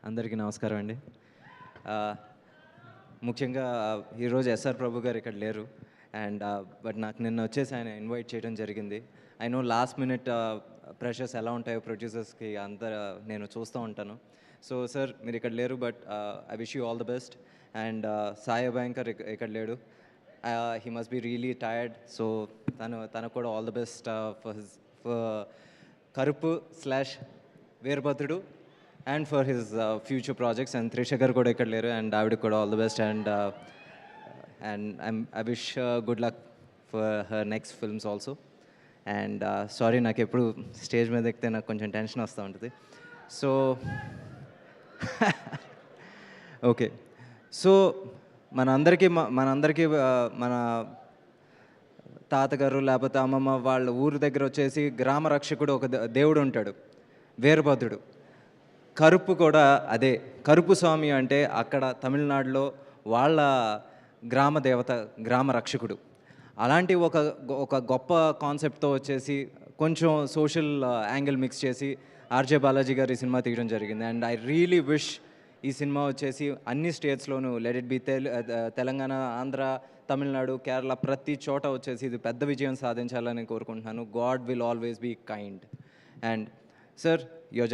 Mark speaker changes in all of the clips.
Speaker 1: అందరికీ నమస్కారం అండి. ముఖ్యంగా ఈరోజు ఎస్ఆర్ ప్రభు గారు ఇక్కడ లేరు. బట్ నాకు నిన్న వచ్చేసి ఆయన ఇన్వైట్ చేయడం జరిగింది. I know last minute pressures ఎలా ఉంటాయో ప్రొడ్యూసర్స్కి నేను చూస్తూ ఉంటాను. సో సార్ మీరు ఇక్కడ లేరు, but I wish you all the best. And Sai Bhayankar ఇక్కడ లేడు. He must be really tired. So తనకు కూడా all the best for Karuppu / Veerabhadrudu and for his future projects. And Trisha garu kuda ikkada leru, and David kuda all the best, and I wish good luck for her next films also. And sorry నాకు ఎప్పుడు stage మీద ఎక్కితే నాకు కొంచెం tension వస్తూ ఉంటుంది. So okay, so మనందరికీ మన తాతగారు లేకపోతే అమ్మమ్మ వాళ్ళ ఊరి దగ్గర వచ్చేసి గ్రామ రక్షకుడు ఒక దేవుడు ఉంటాడు, వీరభద్రుడు. కరుపు కూడా అదే. కరుపు స్వామి అంటే అక్కడ తమిళనాడులో వాళ్ళ గ్రామ దేవత, గ్రామ రక్షకుడు. అలాంటి ఒక గొప్ప కాన్సెప్ట్తో వచ్చేసి కొంచెం సోషల్ యాంగిల్ మిక్స్ చేసి ఆర్జే బాలాజీ గారు ఈ సినిమా తీయడం జరిగింది. అండ్ ఐ రియలీ విష్ ఈ సినిమా వచ్చేసి అన్ని స్టేట్స్లోనూ, let it be Telangana, Andhra, Tamil Nadu, Kerala, ప్రతి చోట వచ్చేసి ఇది పెద్ద విజయం సాధించాలని కోరుకుంటున్నాను. God will always be kind. And sir, your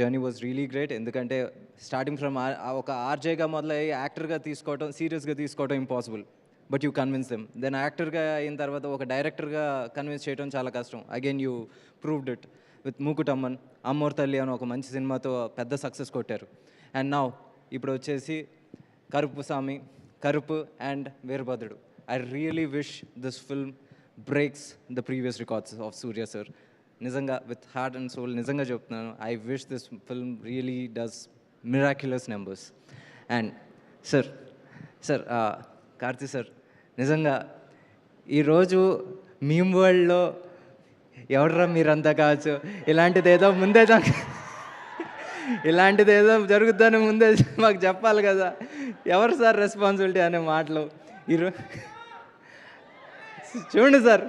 Speaker 1: journey was really great. ఎందుకంటే స్టార్టింగ్ ఫ్రమ్ ఒక ఆర్జేగా మొదలయ్యి యాక్టర్గా తీసుకోవటం, సీరియస్గా తీసుకోవటం impossible, but you convince them. Then యాక్టర్గా అయిన తర్వాత ఒక డైరెక్టర్గా కన్విన్స్ చేయడం చాలా కష్టం. Again you proved it with Mookuthi Amman, Ammoru Thalli అని ఒక మంచి సినిమాతో పెద్ద సక్సెస్ కొట్టారు. అండ్ నౌ ఇప్పుడు వచ్చేసి Karuppu Swamy, Karuppu and Veerabhadrudu. I really wish this film breaks the previous records of Suriya sir. నిజంగా విత్ హార్ట్ అండ్ సోల్ నిజంగా చెప్తున్నాను. I wish this film really does miraculous numbers. And sir Karthi sir, నిజంగా ఈరోజు మీమ్ వరల్డ్లో ఎవడరా మీరంతా కావచ్చు, ఇలాంటిదేదో జరుగుతుందని ముందే మాకు చెప్పాలి కదా. ఎవరు సార్ రెస్పాన్సిబిలిటీ అనే మాటలు ఈరోజు చూడండి సార్.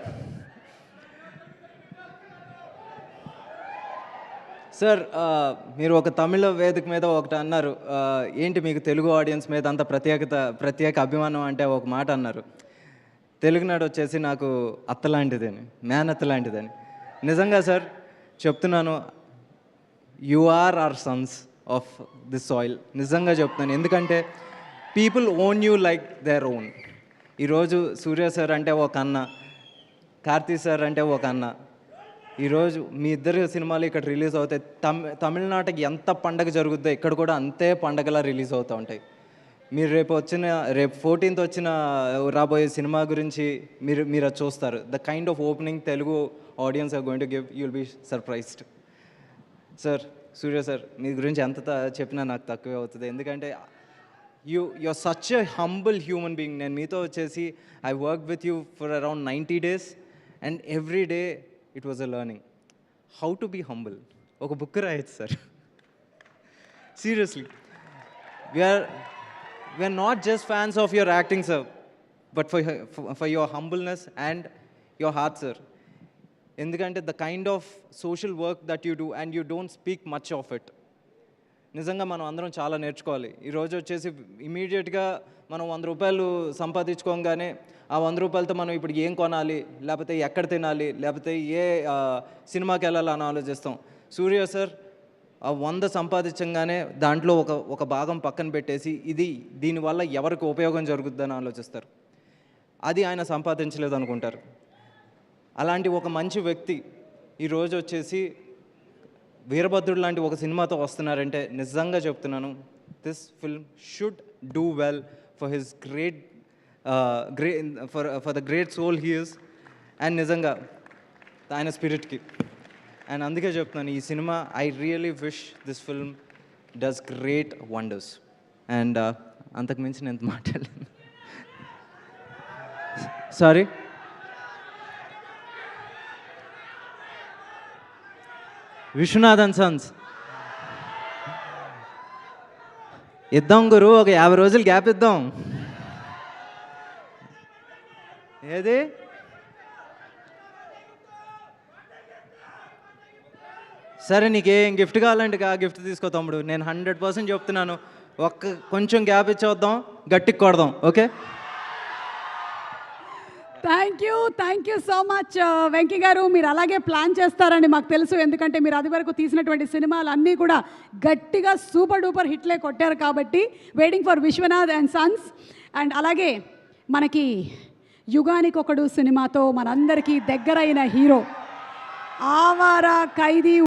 Speaker 1: సార్, మీరు ఒక తమిళ వేదిక మీద ఒకటి అన్నారు, ఏంటి మీకు తెలుగు ఆడియన్స్ మీద అంత ప్రత్యేక అభిమానం అంటే ఒక మాట అన్నారు. తెలుగునాడు వచ్చేసి నాకు అత్తలాంటిదని, మేనత్త లాంటిదని. నిజంగా సార్ చెప్తున్నాను, you are our sons of this soil. నిజంగా చెప్తున్నాను, ఎందుకంటే people own you like their own. ఈరోజు సూర్య సార్ అంటే ఒక అన్న, కార్తీ సార్ అంటే ఒక అన్న. ఈరోజు మీ ఇద్దరు సినిమాలు ఇక్కడ రిలీజ్ అవుతాయి. తమిళనాడుకి ఎంత పండగ జరుగుద్దో ఇక్కడ కూడా అంతే పండగలా రిలీజ్ అవుతూ ఉంటాయి. మీరు రేపు 14th రాబోయే సినిమా గురించి మీరు అది చూస్తారు. The kind of opening Telugu audience are going to give, you will be surprised. Sir, Suriya sir, మీ గురించి ఎంత చెప్పినా నాకు తక్కువే అవుతుంది. ఎందుకంటే you are such a humble human being. నేను మీతో వచ్చేసి I work with you for around 90 days, and every day it was a learning how to be humble. ఒక బుక్ రాయొచ్చు sir, seriously. We are not just fans of your acting sir, but for your humbleness and your heart sir. ఎందుకంటే the kind of social work that you do and you don't speak much of it. నిజంగా మనం అందరం చాలా నేర్చుకోవాలి. ఈరోజు వచ్చేసి ఇమీడియట్గా మనం 100 రూపాయలు సంపాదించుకోగానే ఆ 100 రూపాయలతో మనం ఇప్పుడు ఏం కొనాలి, లేకపోతే ఎక్కడ తినాలి, లేకపోతే ఏ సినిమాకి వెళ్ళాలి అని ఆలోచిస్తాం. సూర్య సార్ ఆ 100 సంపాదించగానే దాంట్లో ఒక భాగం పక్కన పెట్టేసి దీనివల్ల ఎవరికి ఉపయోగం జరుగుతుందని ఆలోచిస్తారు. అది ఆయన సంపాదించలేదు అనుకుంటారు. అలాంటి ఒక మంచి వ్యక్తి ఈరోజు వచ్చేసి వీరభద్రుడు లాంటి ఒక సినిమాతో వస్తున్నారంటే నిజంగా చెప్తున్నాను, this film should do well for his for the great soul he is, and నిజంగా ఆయన స్పిరిట్కి. అండ్ అందుకే చెప్తున్నాను, ఈ cinema I really wish this film does great wonders. And అంతకు మించి నేను మాట్లాడలేను. సారీ. విశ్వనాథన్ సన్స్ ఇద్దాం గురు, ఒక 50 రోజులు గ్యాప్ ఇద్దాం. ఏది సరే నీకేం గిఫ్ట్ కావాలంటే ఆ గిఫ్ట్ తీసుకో తమ్ముడు, నేను 100% చెప్తున్నాను. కొంచెం గ్యాప్ ఇచ్చేద్దాం, గట్టికి కొడదాం. Okay,
Speaker 2: thank you so much Venky గారు. మీరు అలాగే ప్లాన్ చేస్తారని మాకు తెలుసు, ఎందుకంటే మీరు అది వరకు తీసినటువంటి సినిమాలు అన్నీ కూడా గట్టిగా సూపర్ డూపర్ హిట్లే కొట్టారు కాబట్టి. Waiting for Vishwanath and sons. And అలాగే మనకి యుగానికొకడు సినిమాతో మనందరికీ దగ్గరైన హీరో ఆవారా ఖైదీ